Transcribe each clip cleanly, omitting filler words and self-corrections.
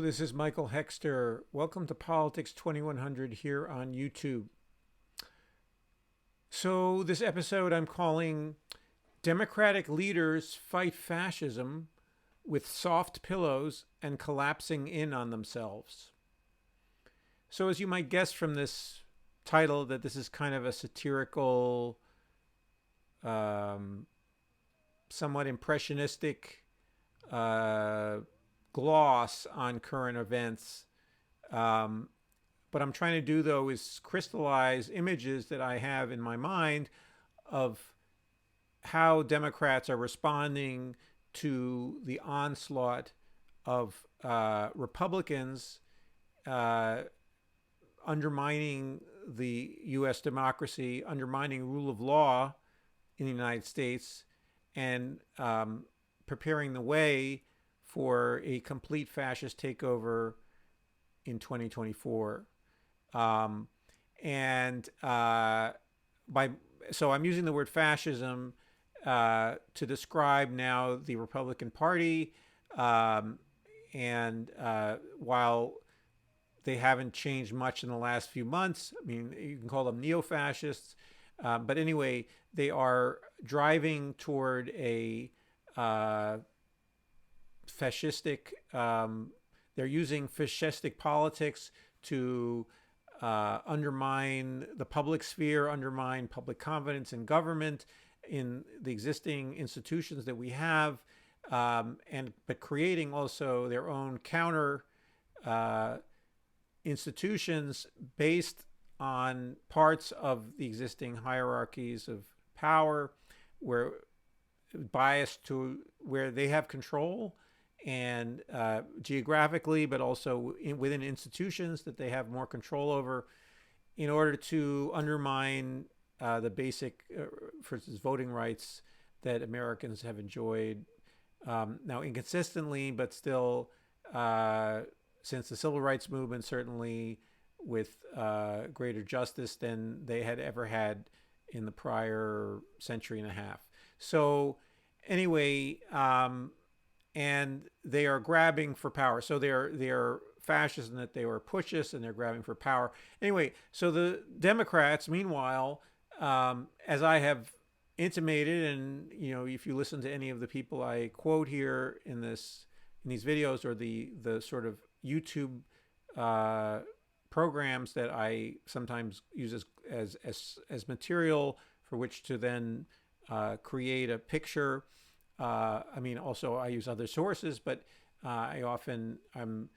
this is Michael Hexter. Welcome to Politics 2100 here on YouTube. So, this episode I'm calling Democratic Leaders Fight Fascism with Soft Pillows and Collapsing in on Themselves. So, as you might guess from this title, that this is kind of a satirical, um, somewhat impressionistic gloss on current events. What I'm trying to do, though, is crystallize images that I have in my mind of how Democrats are responding to the onslaught of Republicans undermining the U.S. democracy, undermining rule of law in the United States, and preparing the way for a complete fascist takeover in 2024. So I'm using the word fascism to describe now the Republican Party. And while they haven't changed much in the last few months, I mean, you can call them neo-fascists. But anyway, they are driving toward a fascistic, they're using fascistic politics to undermine the public sphere, undermine public confidence in government, in the existing institutions that we have, but creating also their own counter institutions based on parts of the existing hierarchies of power, where biased to where they have control and geographically, but also within institutions that they have more control over, in order to undermine the basic, for instance, voting rights that Americans have enjoyed now inconsistently, but still since the civil rights movement, certainly with greater justice than they had ever had in the prior century and a half. So anyway, and they are grabbing for power. So they are fascists in that they were pushists and they're grabbing for power. Anyway, so the Democrats, meanwhile, as I have intimated, and if you listen to any of the people I quote here in these videos, or the sort of YouTube programs that I sometimes use as material for which to then create a picture. Also I use other sources, but I'm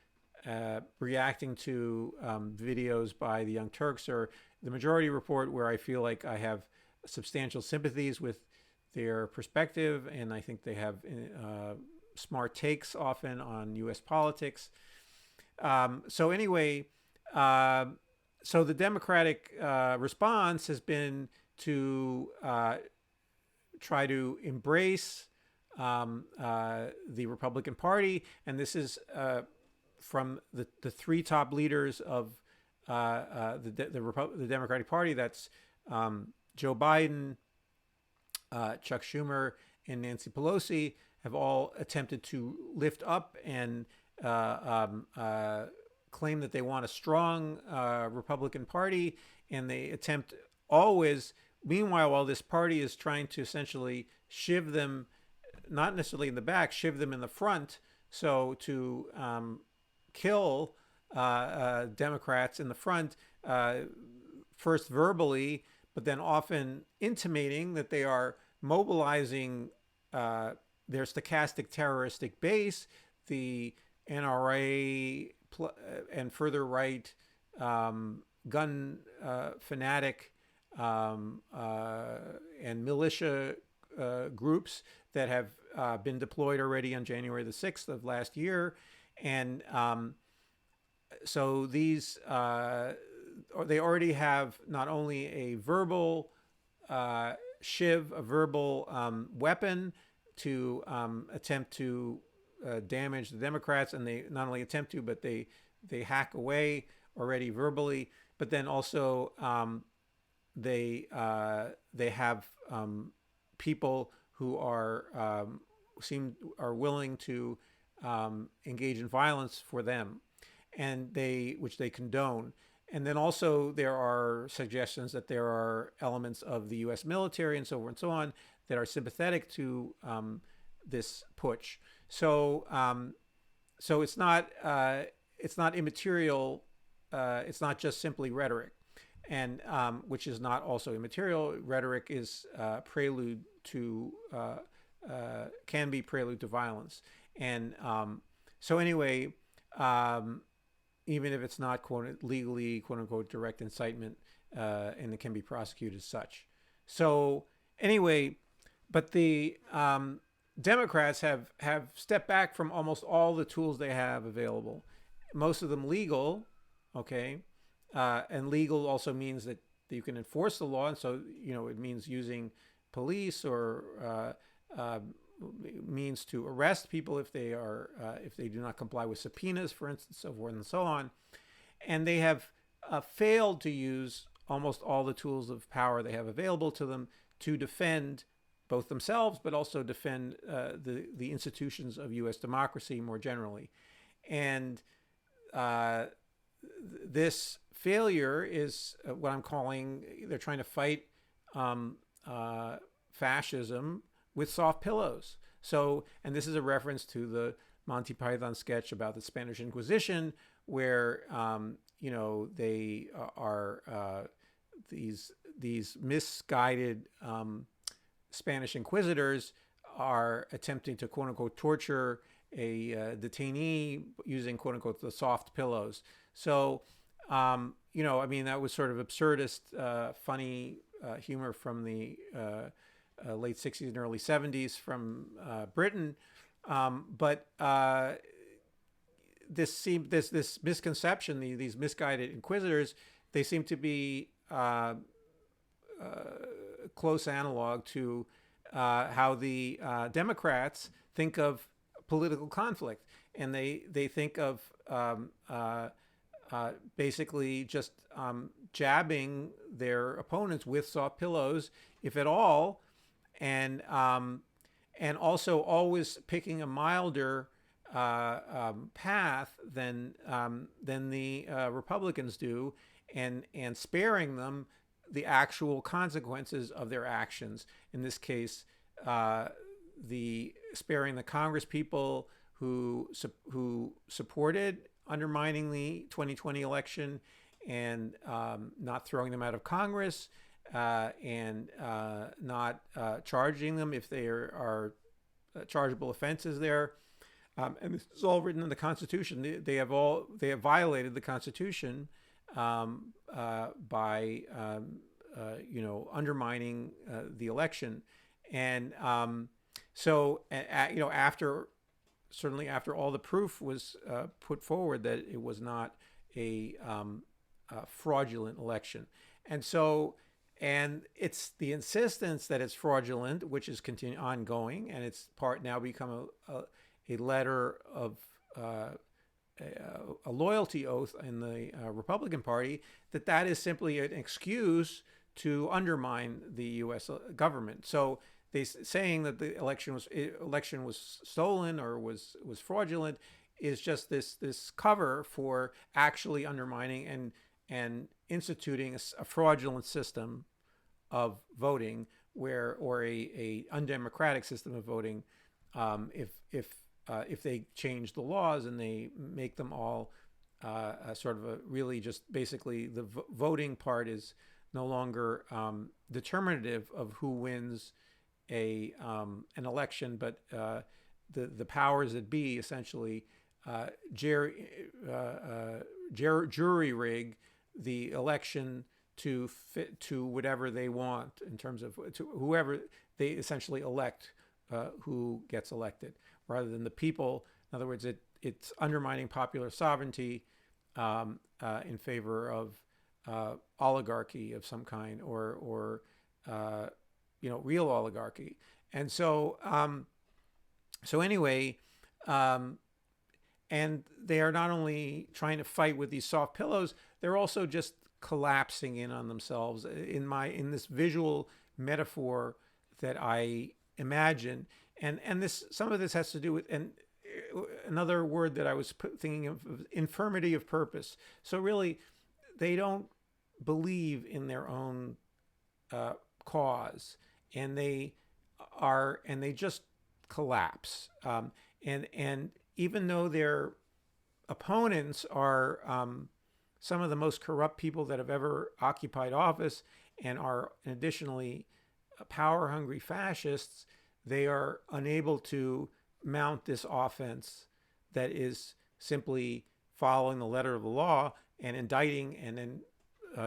reacting to videos by the Young Turks or the Majority Report, where I feel like I have substantial sympathies with their perspective, and I think they have smart takes often on U.S. politics. So the Democratic response has been to try to embrace the Republican Party, and this is from the three top leaders of the Democratic Party. That's Joe Biden, Chuck Schumer, and Nancy Pelosi have all attempted to lift up and claim that they want a strong Republican Party, and they attempt always. Meanwhile, while this party is trying to essentially shiv them, not necessarily in the back, shiv them in the front, so to kill Democrats in the front, first verbally, but then often intimating that they are mobilizing their stochastic terroristic base, the NRA and further right gun fanatic and militia groups that have been deployed already on January the 6th of last year. And so these, they already have not only a verbal shiv, a verbal weapon to attempt to damage the Democrats, and they not only attempt to, but they hack away already verbally, but then also they have people who are willing to engage in violence for them, and which they condone. And then also there are suggestions that there are elements of the U.S. military and so forth and so on that are sympathetic to this putsch. So so it's not immaterial. It's not just simply rhetoric, and which is not also immaterial. Rhetoric is prelude to can be prelude to violence, and so anyway, even if it's not legally quote unquote direct incitement, and it can be prosecuted as such. So anyway, but the Democrats have stepped back from almost all the tools they have available, most of them legal, okay, and legal also means that you can enforce the law, and so it means using police or means to arrest people if they do not comply with subpoenas, for instance, so forth and so on. And they have failed to use almost all the tools of power they have available to them to defend both themselves, but also defend the institutions of U.S. democracy more generally. And this failure is what I'm calling, they're trying to fight fascism with soft pillows. So, and this is a reference to the Monty Python sketch about the Spanish Inquisition, where they are these misguided Spanish inquisitors are attempting to quote unquote torture a detainee using quote unquote the soft pillows. So I mean, that was sort of absurdist, funny humor from the late 60s and early 70s from Britain. But this misconception, these misguided inquisitors, they seem to be close analog to how the Democrats think of political conflict, and they think of basically just jabbing their opponents with soft pillows, if at all, and also always picking a milder path than the Republicans do, and sparing them the actual consequences of their actions. In this case, the sparing the Congress people who supported undermining the 2020 election and not throwing them out of Congress, and not charging them if there are chargeable offenses there. And this is all written in the Constitution. They have violated the Constitution by undermining the election, and so after all the proof was put forward that it was not a fraudulent election, and it's the insistence that it's fraudulent, which is ongoing, and it's now become a letter of a loyalty oath in the Republican Party, that is simply an excuse to undermine the U.S. government. So saying that the election was stolen or was fraudulent is just this cover for actually undermining and instituting a fraudulent system of voting, or a undemocratic system of voting, if they change the laws and they make them all sort of really just basically the voting part is no longer determinative of who wins an election, but the powers that be essentially jury rig the election to fit to whatever they want in terms of to whoever they essentially elect, who gets elected, rather than the people. In other words, it's undermining popular sovereignty in favor of oligarchy of some kind, or real oligarchy. And so anyway, and they are not only trying to fight with these soft pillows, they're also just collapsing in on themselves in this visual metaphor that I imagine. And some of this has to do with, and another word that I was thinking of, infirmity of purpose. So really, they don't believe in their own uh, cause, and they just collapse. And even though their opponents are some of the most corrupt people that have ever occupied office, and are additionally power hungry fascists, they are unable to mount this offense that is simply following the letter of the law and indicting and then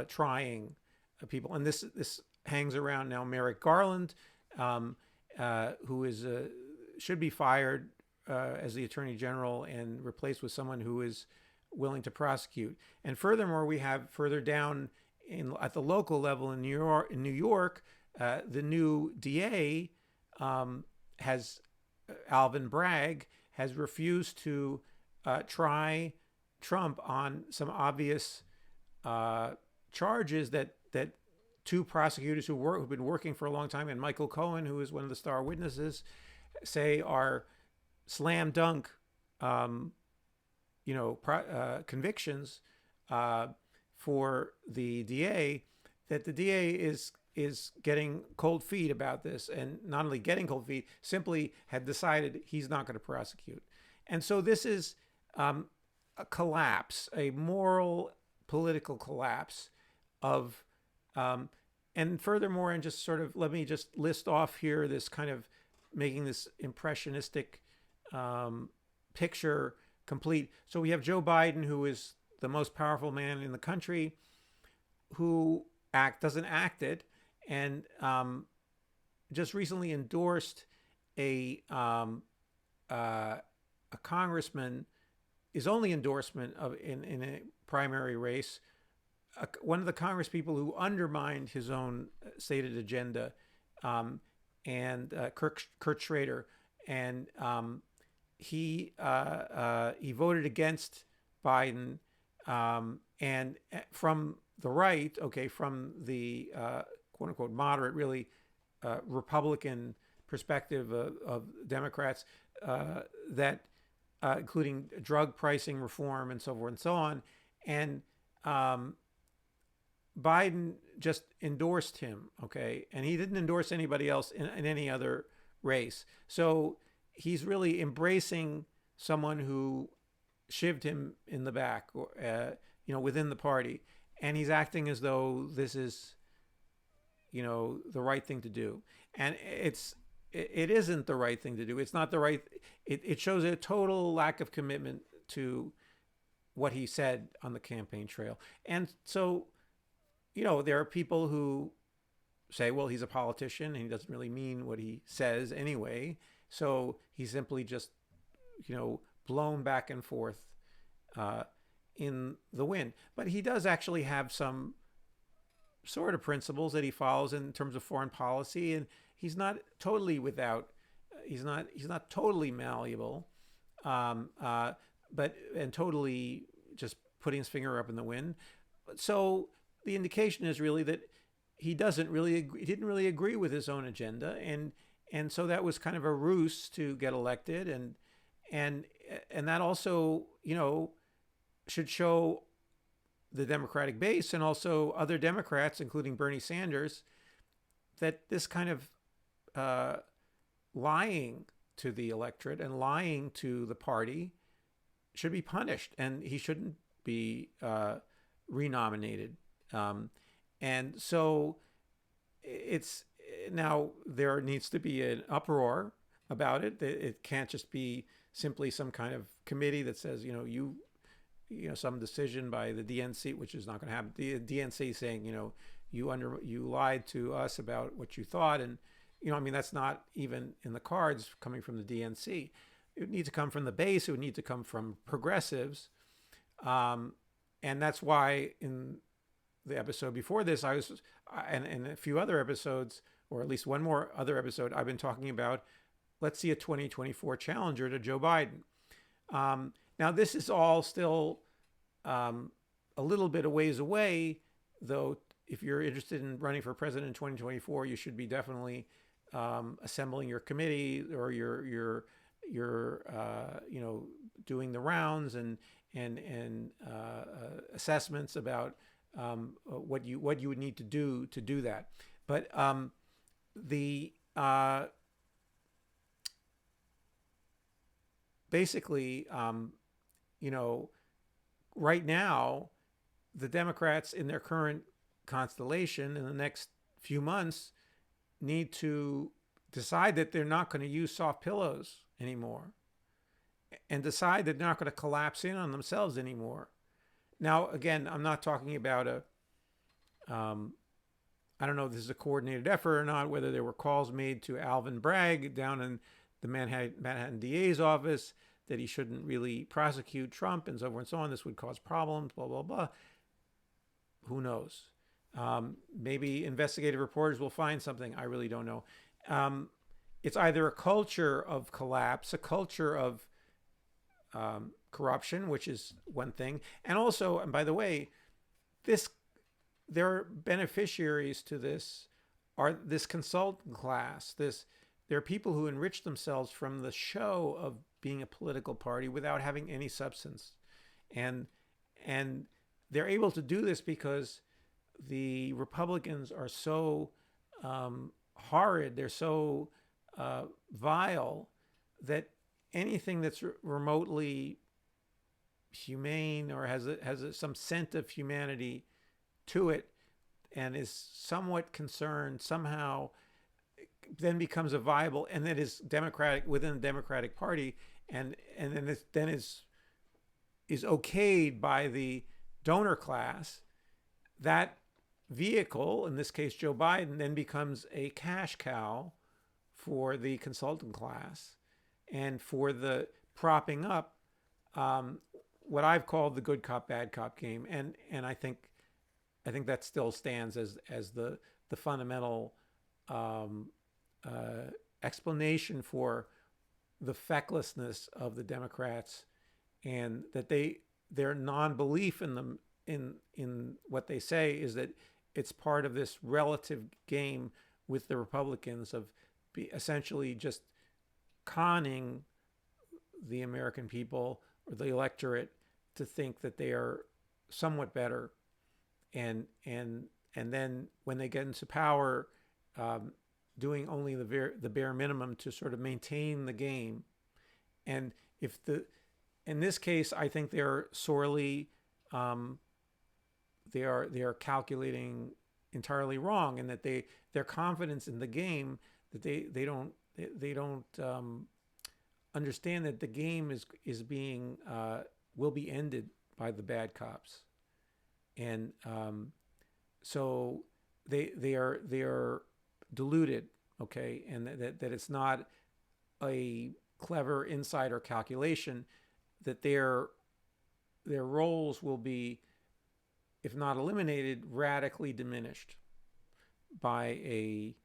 trying people. And this hangs around now Merrick Garland, who is should be fired as the Attorney General and replaced with someone who is willing to prosecute. And furthermore, we have further down at the local level in New York, the new DA has Alvin Bragg has refused to try Trump on some obvious charges that two prosecutors who've been working for a long time, and Michael Cohen, who is one of the star witnesses, say are slam dunk, convictions for the DA. That the DA is getting cold feet about this, and not only getting cold feet, simply had decided he's not going to prosecute. And so this is a collapse, a moral, political collapse of, and furthermore, and just sort of let me just list off here this kind of making this impressionistic picture complete. So we have Joe Biden, who is the most powerful man in the country, who doesn't act it, and just recently endorsed a congressman, his only endorsement in a primary race, one of the Congress people who undermined his own stated agenda, and Kurt Schrader, and he voted against Biden, and from the right, from the quote unquote moderate, really Republican perspective of Democrats, that including drug pricing reform and so forth and so on, and Biden just endorsed him, and he didn't endorse anybody else in any other race. So he's really embracing someone who shivved him in the back, or within the party, and he's acting as though this is, the right thing to do, and it isn't the right thing to do. It's not the right. It shows a total lack of commitment to what he said on the campaign trail, and so. There are people who say, well, he's a politician and he doesn't really mean what he says anyway. So he's simply just, blown back and forth in the wind. But he does actually have some sort of principles that he follows in terms of foreign policy. And he's not totally he's not totally malleable, and totally just putting his finger up in the wind. So the indication is really that he didn't really agree with his own agenda, and so that was kind of a ruse to get elected, and that also should show the Democratic base and also other Democrats, including Bernie Sanders, that this kind of lying to the electorate and lying to the party should be punished, and he shouldn't be renominated. And so it's now there needs to be an uproar about it. It can't just be simply some kind of committee that says, some decision by the DNC, which is not going to happen. The DNC saying, you lied to us about what you thought. And, that's not even in the cards coming from the DNC. It would need to come from the base. It would need to come from progressives. And that's why in the episode before this, and a few other episodes, or at least one more other episode, I've been talking about, let's see a 2024 challenger to Joe Biden. Now, this is all still a little bit a ways away, though. If you're interested in running for president in 2024, you should be definitely assembling your committee or your you're doing the rounds and assessments about what you would need to do that. But the basically, right now, the Democrats in their current constellation in the next few months need to decide that they're not going to use soft pillows anymore and decide that they're not going to collapse in on themselves anymore. Now, again, I'm not talking about I don't know if this is a coordinated effort or not, whether there were calls made to Alvin Bragg down in the Manhattan DA's office that he shouldn't really prosecute Trump and so forth and so on. This would cause problems, blah, blah, blah. Who knows? Maybe investigative reporters will find something. I really don't know. It's either a culture of collapse, a culture of corruption, which is one thing. And also, and by the way, their beneficiaries to this are this consultant class. There are people who enrich themselves from the show of being a political party without having any substance. And they're able to do this because the Republicans are so horrid, they're so vile, that anything that's remotely humane or has some scent of humanity to it and is somewhat concerned somehow then becomes a viable, and that is democratic within the Democratic Party, and then is okayed by the donor class. That vehicle, in this case Joe Biden, then becomes a cash cow for the consultant class and for the propping up what I've called the good cop bad cop game, and I think that still stands as the fundamental explanation for the fecklessness of the Democrats, and that their non-belief in them in what they say is that it's part of this relative game with the Republicans of essentially just conning the American people or the electorate to think that they are somewhat better, and then when they get into power, doing only the bare minimum to sort of maintain the game. And in this case, I think they're sorely they are calculating entirely wrong, and that their confidence in the game, that they don't understand that the game is being will be ended by the bad cops, and so they are deluded, okay, and that it's not a clever insider calculation, that their roles will be, if not eliminated, radically diminished by a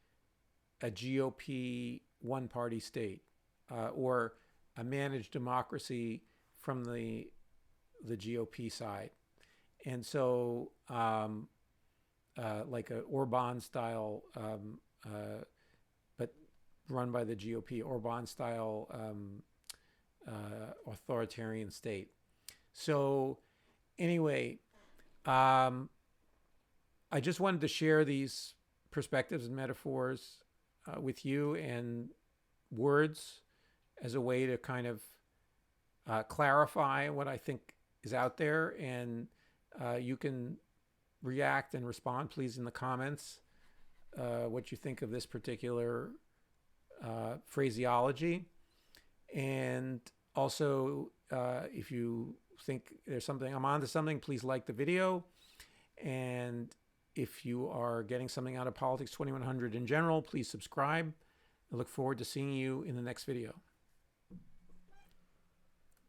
GOP one-party state, or a managed democracy from the GOP side. And so like a Orban style, but run by the GOP, Orban style authoritarian state. So anyway, I just wanted to share these perspectives and metaphors with you, and words as a way to kind of clarify what I think is out there. And you can react and respond, please, in the comments, what you think of this particular phraseology. And also, if you think there's something, I'm onto something, please like the video. And if you are getting something out of Politics 2100 in general, please subscribe. I look forward to seeing you in the next video.